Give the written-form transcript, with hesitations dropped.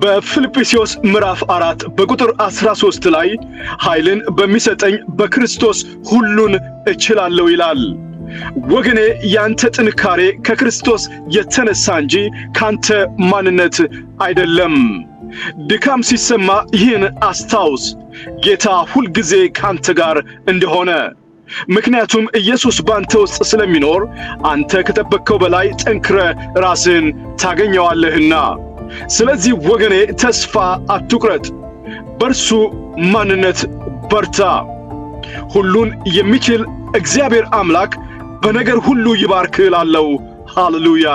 በፊልጵስዩስ ምዕራፍ 4 በቁጥር 13 ላይ ኃይልን በሚሰጠኝ በክርስቶስ ሁሉን እችላለሁ ይላል። ወገኔ ያንተ ጥንካሬ ከክርስቶስ የተነሳ እንጂ ካንተ ማንነት አይደለም። ድካም ሲሰማ ይህን አስታውስ፣ ጌታ ሁልጊዜ ካንተ ጋር እንደሆነ። ምክንያቱም ኢየሱስ ባንተ ውስጥ ስለሚኖር አንተ ከጠበቅከው በላይ ጠንክረ ራስን ታገኘዋለህና። ስለዚህ ወገኔ ተስፋ አትቁረጥ፣ በርሱ ማንነት በርታ። ሁሉን የሚችል እግዚአብሔር አምላክ በነገር ሁሉ ይባርክህ እላለሁ። ሃሌሉያ።